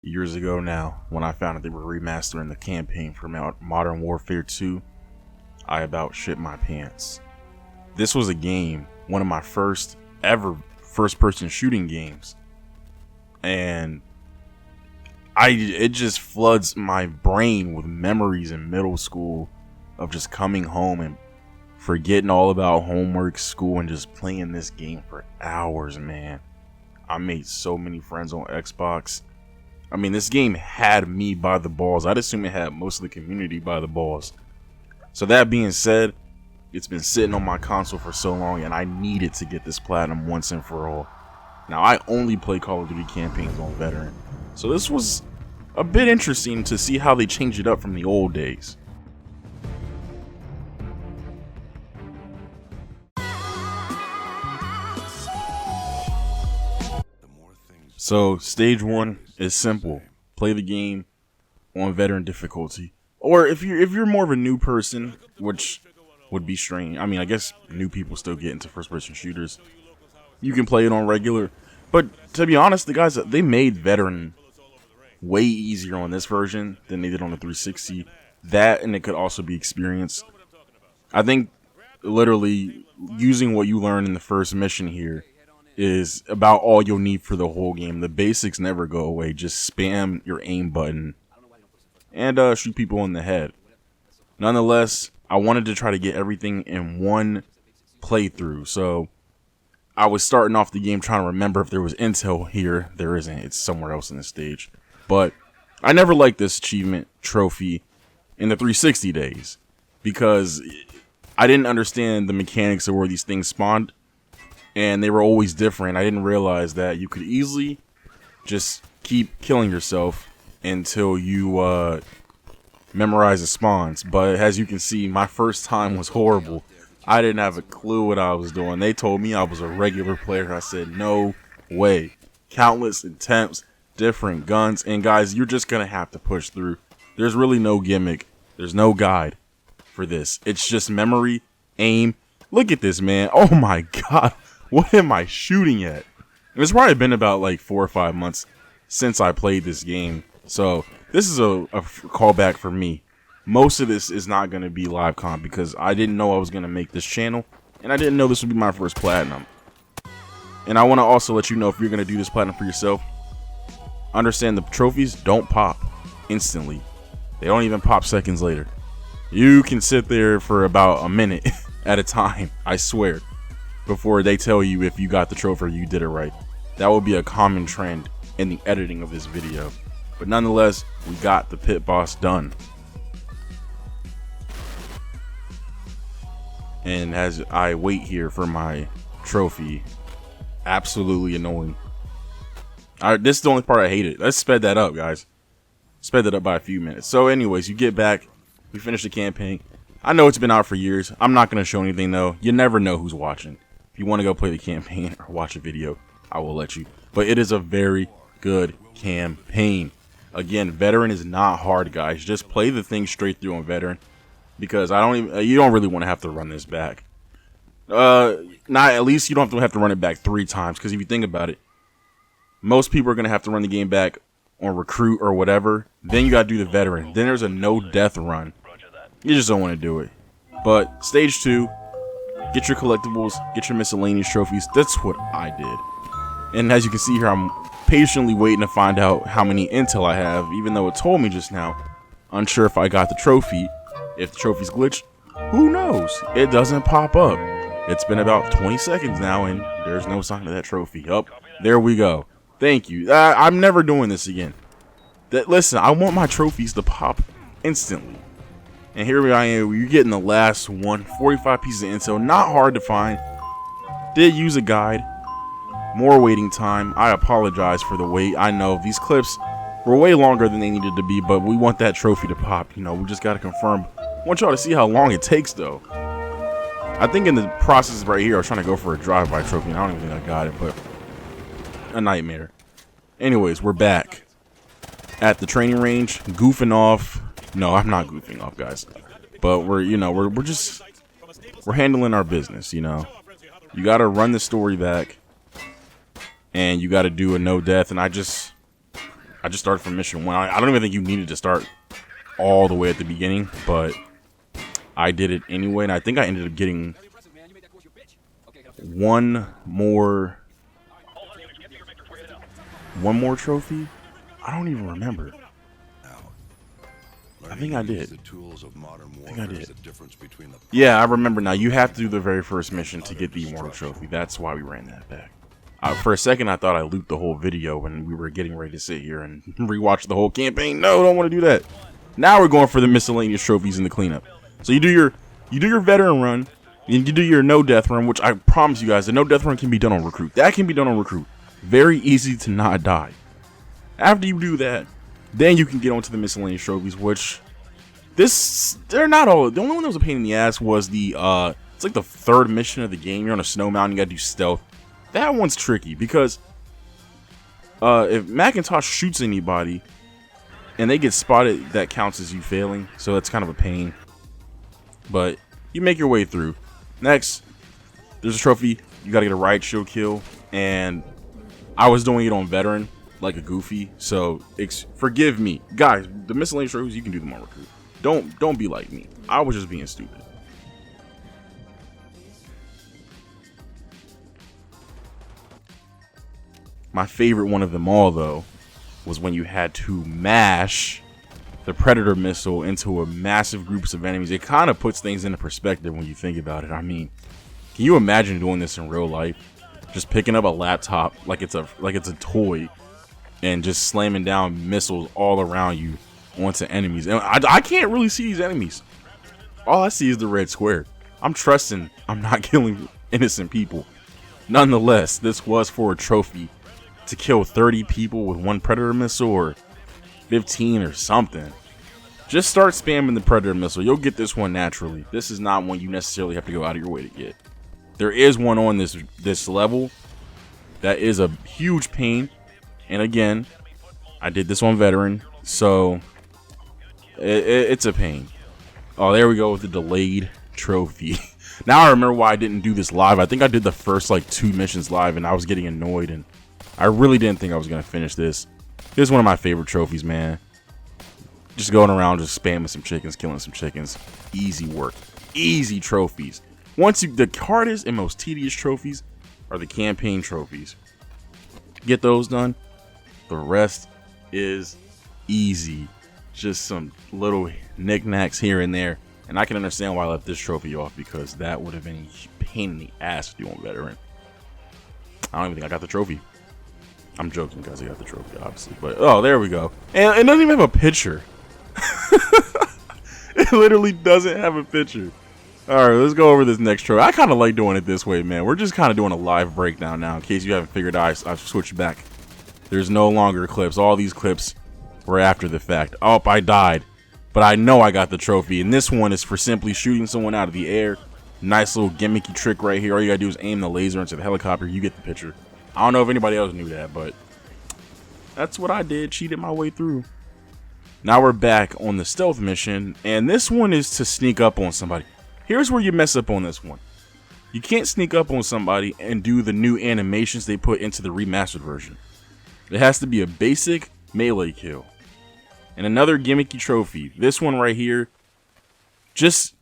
years ago now, when I found out they were remastering the campaign for Modern Warfare 2, I about shit my pants. This was a game, one of my first ever first-person shooting games, and it just floods my brain with memories in middle school of just coming home and forgetting all about homework, school, and just playing this game for hours, man. I made so many friends on Xbox. I mean, this game had me by the balls. I'd assume it had most of the community by the balls. So that being said, it's been sitting on my console for so long, and I needed to get this platinum once and for all. Now, I only play Call of Duty campaigns on Veteran, so this was a bit interesting to see how they changed it up from the old days. So, stage 1 is simple. Play the game on Veteran difficulty. Or if you're more of a new person, which would be strange. I mean, I guess new people still get into first-person shooters. You can play it on regular. But to be honest, the guys, they made Veteran way easier on this version than they did on the 360. That, and it could also be experienced. I think literally using what you learn in the first mission here is about all you'll need for the whole game. The basics never go away. Just spam your aim button and shoot people in the head. Nonetheless, I wanted to try to get everything in one playthrough. So I was starting off the game trying to remember if there was intel here. There isn't. It's somewhere else in the stage. But I never liked this achievement trophy in the 360 days because I didn't understand the mechanics of where these things spawned, and they were always different. I didn't realize that you could easily just keep killing yourself until you memorize the spawns. But as you can see, my first time was horrible. I didn't have a clue what I was doing. They told me I was a regular player. I said, no way. Countless attempts, different guns, and guys, you're just gonna have to push through. There's really no gimmick. There's no guide for this. It's just memory, aim. Look at this, man. Oh my god. What am I shooting at? It's probably been about like 4 or 5 months since I played this game. So this is a callback for me. Most of this is not going to be live comp because I didn't know I was going to make this channel, and I didn't know this would be my first platinum. And I want to also let you know, if you're going to do this platinum for yourself, understand the trophies don't pop instantly. They don't even pop seconds later. You can sit there for about a minute at a time, I swear, before they tell you if you got the trophy or you did it right. That will be a common trend in the editing of this video. But nonetheless, we got the pit boss done. And as I wait here for my trophy, absolutely annoying. This is the only part I hated. Let's sped that up, guys. Sped that up by a few minutes. So anyways, you get back. We finish the campaign. I know it's been out for years. I'm not going to show anything, though. You never know who's watching. If you want to go play the campaign or watch a video, I will let you. But it is a very good campaign. Again, Veteran is not hard, guys. Just play the thing straight through on Veteran, because you don't really want to have to run this back. At least you don't have to run it back 3 times, because if you think about it, most people are going to have to run the game back on Recruit or whatever. Then you got to do the Veteran. Then there's a no death run. You just don't want to do it. But stage 2, get your collectibles, get your miscellaneous trophies. That's what I did. And as you can see here, I'm patiently waiting to find out how many intel I have, even though it told me just now. Unsure if I got the trophy. If the trophy's glitched, who knows? It doesn't pop up. It's been about 20 seconds now, and there's no sign of that trophy. Up, there we go. Thank you. I'm never doing this again. Listen, I want my trophies to pop instantly. And here I am. You're getting the last one. 45 pieces of intel. Not hard to find. Did use a guide. More waiting time. I apologize for the wait. I know these clips were way longer than they needed to be, but we want that trophy to pop. You know, we just got to confirm. I want y'all to see how long it takes, though. I think in the process right here, I was trying to go for a drive-by trophy, and I don't even think I got it, but a nightmare. Anyways, we're back at the training range, goofing off. No, I'm not goofing off, guys. But we're handling our business, you know. You got to run the story back, and you got to do a no death. And I just I just started from mission 1. I don't even think you needed to start all the way at the beginning, but I did it anyway, and I think I ended up getting one more trophy. I don't even remember. I think I did. Yeah, I remember now. You have to do the very first mission to get the Immortal Trophy. That's why we ran that back. For a second, I thought I looped the whole video when we were getting ready to sit here and rewatch the whole campaign. No, don't want to do that. Now we're going for the miscellaneous trophies in the cleanup. So you do your veteran run, and you do your no death run, which I promise you guys, the no death run can be done on recruit. That can be done on recruit. Very easy to not die. After you do that, then you can get onto the miscellaneous trophies, which they're not all. The only one that was a pain in the ass was the it's like the third mission of the game. You're on a snow mountain, you gotta do stealth. That one's tricky because if Macintosh shoots anybody and they get spotted, that counts as you failing. So that's kind of a pain. But you make your way through. Next, there's a trophy. You gotta get a riot shield kill, and I was doing it on veteran like a goofy. So forgive me, guys. The miscellaneous trophies, you can do them on recruit. Don't be like me. I was just being stupid. My favorite one of them all, though, was when you had to mash the Predator missile into a massive groups of enemies. It kind of puts things into perspective when you think about it. I mean, can you imagine doing this in real life? Just picking up a laptop like it's a toy and just slamming down missiles all around you onto enemies. And I can't really see these enemies. All I see is the red square. I'm trusting I'm not killing innocent people. Nonetheless, this was for a trophy to kill 30 people with one Predator missile, or 15 or something. Just start spamming the Predator missile. You'll get this one naturally. This is not one you necessarily have to go out of your way to get. There is one on this level that is a huge pain. And again, I did this on veteran, so it's a pain. Oh, there we go with the delayed trophy. Now I remember why I didn't do this live. I think I did the first like 2 missions live, and I was getting annoyed, and I really didn't think I was gonna finish this. This is one of my favorite trophies, man. Just going around, just spamming some chickens, killing some chickens. Easy work, easy trophies. The hardest and most tedious trophies are the campaign trophies. Get those done. The rest is easy. Just some little knickknacks here and there. And I can understand why I left this trophy off, because that would have been a pain in the ass to do on veteran. I don't even think I got the trophy. I'm joking, guys. I got the trophy, obviously. But, oh, there we go. And it doesn't even have a picture. It literally doesn't have a picture. Alright, let's go over this next trophy. I kind of like doing it this way, man. We're just kind of doing a live breakdown now. In case you haven't figured out, I've switched back. There's no longer clips. All these clips were after the fact. Oh, I died. But I know I got the trophy. And this one is for simply shooting someone out of the air. Nice little gimmicky trick right here. All you gotta do is aim the laser into the helicopter. You get the picture. I don't know if anybody else knew that, but that's what I did. Cheated my way through. Now we're back on the stealth mission. And this one is to sneak up on somebody. Here's where you mess up on this one. You can't sneak up on somebody and do the new animations they put into the remastered version. It has to be a basic melee kill. And another gimmicky trophy. This one right here. Just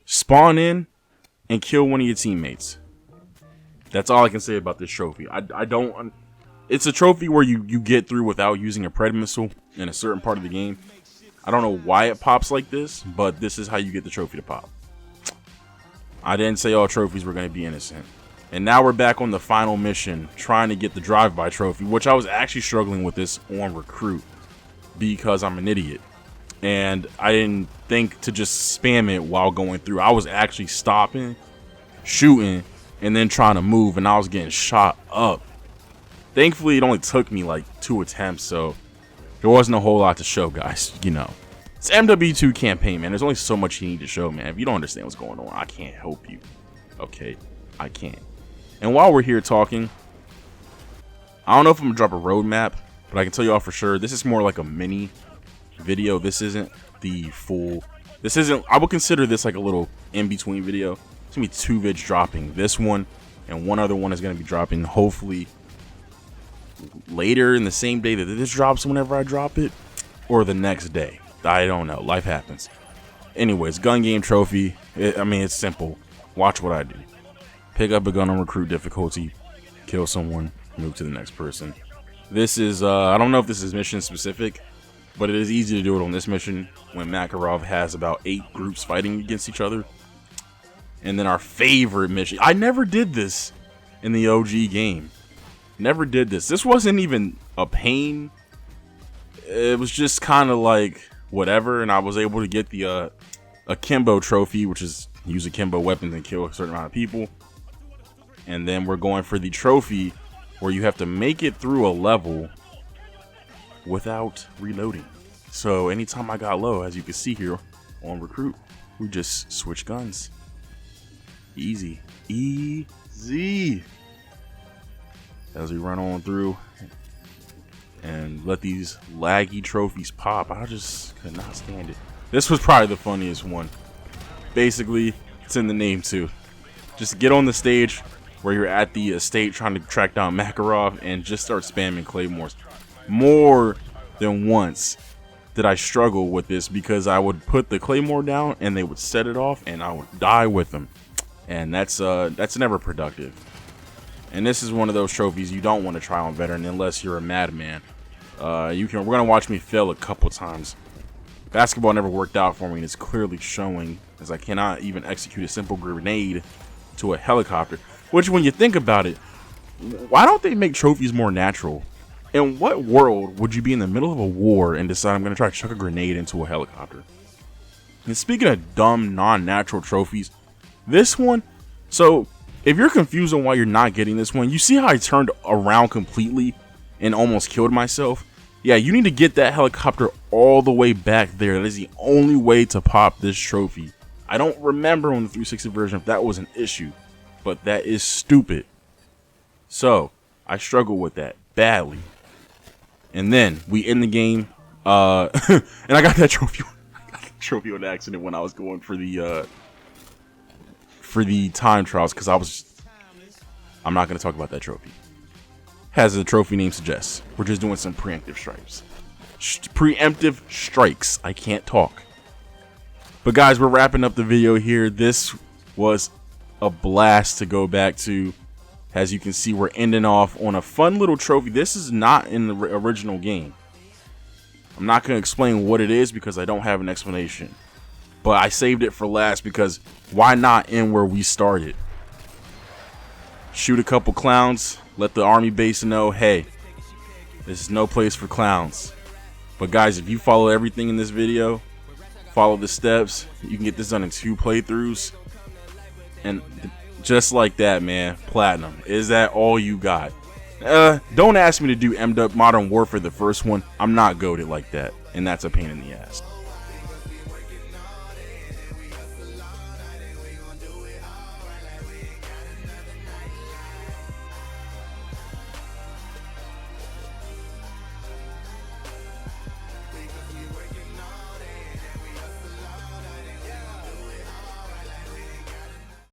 spawn in and kill one of your teammates. That's all I can say about this trophy. I don't... It's a trophy where you get through without using a Pred missile in a certain part of the game. I don't know why it pops like this, but this is how you get the trophy to pop. I didn't say all trophies were going to be innocent. And now we're back on the final mission, trying to get the drive-by trophy, which I was actually struggling with this on recruit because I'm an idiot. And I didn't think to just spam it while going through. I was actually stopping, shooting, and then trying to move, and I was getting shot up. Thankfully, it only took me like 2 attempts, so there wasn't a whole lot to show, guys. You know, it's MW2 campaign, man. There's only so much you need to show, man. If you don't understand what's going on, I can't help you. Okay, I can't. And while we're here talking, I don't know if I'm gonna drop a roadmap, but I can tell you all for sure, this is more like a mini video. This isn't the full. This isn't. I would consider this like a little in-between video. It's gonna be 2 vids dropping. This one and one other one is gonna be dropping hopefully later in the same day that this drops whenever I drop it, or the next day. I don't know. Life happens. Anyways, gun game trophy. I mean, it's simple. Watch what I do. Pick up a gun on recruit difficulty, kill someone, move to the next person. This is, I don't know if this is mission specific, but it is easy to do it on this mission when Makarov has about 8 groups fighting against each other. And then our favorite mission. I never did this in the OG game. Never did this. This wasn't even a pain. It was just kind of like whatever, and I was able to get the akimbo trophy, which is use akimbo weapons and kill a certain amount of people. And then we're going for the trophy where you have to make it through a level without reloading. So anytime I got low, as you can see here on recruit, we just switch guns. Easy. Easy. As we run on through and let these laggy trophies pop. I just could not stand it. This was probably the funniest one. Basically, it's in the name too. Just get on the stage where you're at the estate trying to track down Makarov and just start spamming claymores. More than once did I struggle with this because I would put the claymore down and they would set it off and I would die with them. And that's never productive. And this is one of those trophies you don't want to try on veteran unless you're a madman. We're gonna watch me fail a couple times. Basketball never worked out for me, and it's clearly showing as I cannot even execute a simple grenade to a helicopter. Which, when you think about it, why don't they make trophies more natural? In what world would you be in the middle of a war and decide I'm gonna try to chuck a grenade into a helicopter? And speaking of dumb, non-natural trophies, this one, so if you're confused on why you're not getting this one, you see how I turned around completely and almost killed myself? Yeah, you need to get that helicopter all the way back there. That is the only way to pop this trophy. I don't remember on the 360 version if that was an issue, but that is stupid. So, I struggle with that badly. And then, we end the game, and I got that trophy. I got the trophy on accident when I was going for the time trials, because I'm not going to talk about that trophy. As the trophy name suggests, we're just doing some preemptive strikes. Preemptive strikes. I can't talk. But guys, we're wrapping up the video here. This was a blast to go back to. As you can see, we're ending off on a fun little trophy. This is not in the original game. I'm not going to explain what it is because I don't have an explanation. But I saved it for last because why not end where we started? Shoot a couple clowns, let the army base know, hey, this is no place for clowns. But guys, if you follow everything in this video, follow the steps, you can get this done in 2 playthroughs. And just like that, man, platinum. Is that all you got? Don't ask me to do MW Modern Warfare the first one. I'm not goated like that, and that's a pain in the ass.